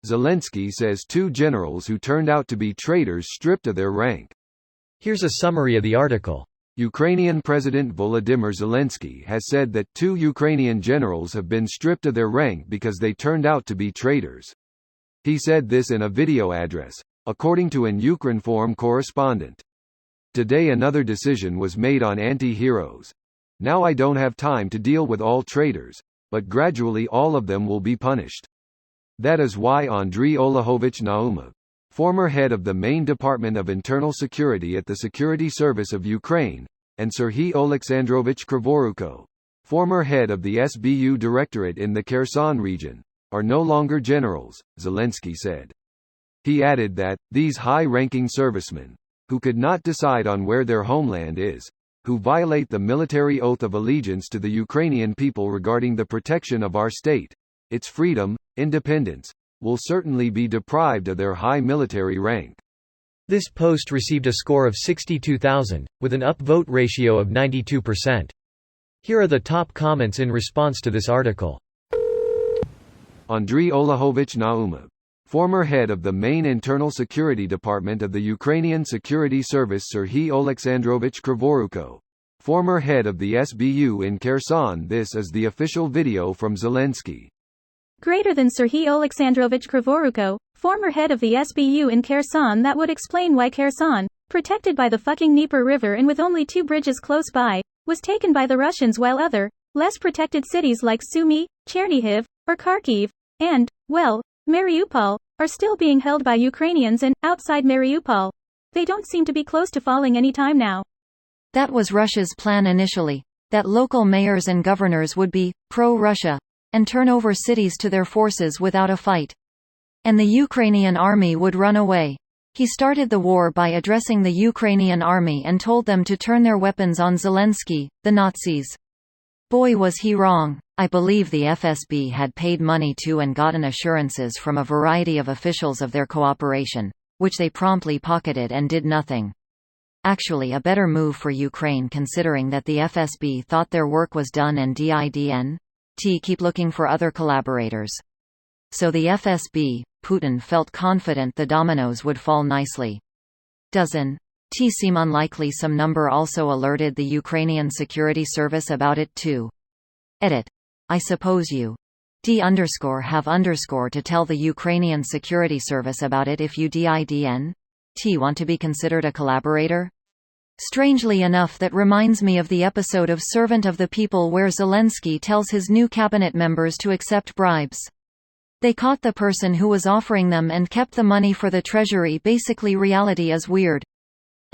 Zelensky says two generals who turned out to be traitors stripped of their rank. Here's a summary of the article. Ukrainian President Volodymyr Zelensky has said that two Ukrainian generals have been stripped of their rank because they turned out to be traitors. He said this in a video address, according to an Ukrinform correspondent. Today another decision was made on anti-heroes. Now I don't have time to deal with all traitors, but gradually all of them will be punished. That is why Andriy Olahovich Naumov, former head of the main Department of Internal Security at the Security Service of Ukraine, and Serhiy Oleksandrovich Krivoruko, former head of the SBU Directorate in the Kherson region, are no longer generals, Zelensky said. He added that, these high-ranking servicemen, who could not decide on where their homeland is, who violate the military oath of allegiance to the Ukrainian people regarding the protection of our state, its freedom, independence, will certainly be deprived of their high military rank. This post received a score of 62,000, with an upvote ratio of 92%. Here are the top comments in response to this article. Andriy Olahovich Naumov, former head of the main Internal Security Department of the Ukrainian Security Service. Serhiy Oleksandrovich Krivoruko, former head of the SBU in Kherson. This is the official video from Zelensky. Greater than Serhiy Oleksandrovich Krivoruko, former head of the SBU in Kherson. That would explain why Kherson, protected by the fucking Dnieper River and with only 2 bridges close by, was taken by the Russians while other, less protected cities like Sumy, Chernihiv, or Kharkiv, and, well, Mariupol, are still being held by Ukrainians and, outside Mariupol, they don't seem to be close to falling any time now. That was Russia's plan initially, that local mayors and governors would be pro-Russia and turn over cities to their forces without a fight. And the Ukrainian army would run away. He started the war by addressing the Ukrainian army and told them to turn their weapons on Zelensky, the Nazis. Boy was he wrong. I believe the FSB had paid money to and gotten assurances from a variety of officials of their cooperation, which they promptly pocketed and did nothing. Actually a better move for Ukraine considering that the FSB thought their work was done and didn't keep looking for other collaborators. So the FSB, Putin felt confident the dominoes would fall nicely. Doesn't seem unlikely some number also alerted the Ukrainian Security Service about it too. Edit. I suppose you have to tell the Ukrainian Security Service about it if you didn't want to be considered a collaborator? Strangely enough, that reminds me of the episode of Servant of the People where Zelensky tells his new cabinet members to accept bribes. They caught the person who was offering them and kept the money for the treasury. Basically reality is weird.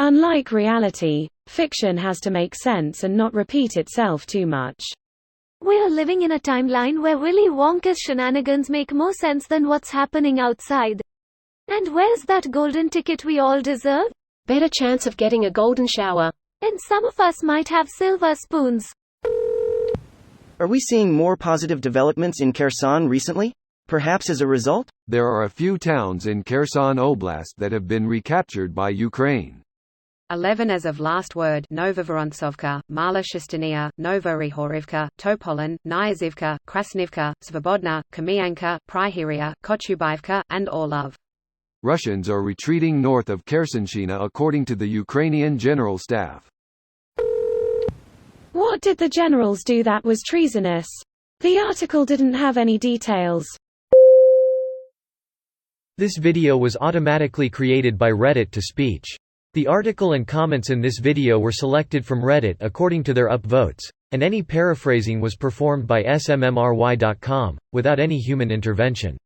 Unlike reality, fiction has to make sense and not repeat itself too much. We're living in a timeline where Willy Wonka's shenanigans make more sense than what's happening outside. And where's that golden ticket we all deserve? Better chance of getting a golden shower. And some of us might have silver spoons. Are we seeing more positive developments in Kherson recently? Perhaps as a result? There are a few towns in Kherson Oblast that have been recaptured by Ukraine. 11 as of last word: Novovorontsovka, Mala Shistania, Novorihorivka, Topolin, Nyazivka, Krasnivka, Svobodna, Kamianka, Prihiria, Kochubaivka, and Orlov. Russians are retreating north of Khersonshina according to the Ukrainian General Staff. What did the generals do that was treasonous? The article didn't have any details. This video was automatically created by Reddit to speech. The article and comments in this video were selected from Reddit according to their upvotes, and any paraphrasing was performed by smmry.com, without any human intervention.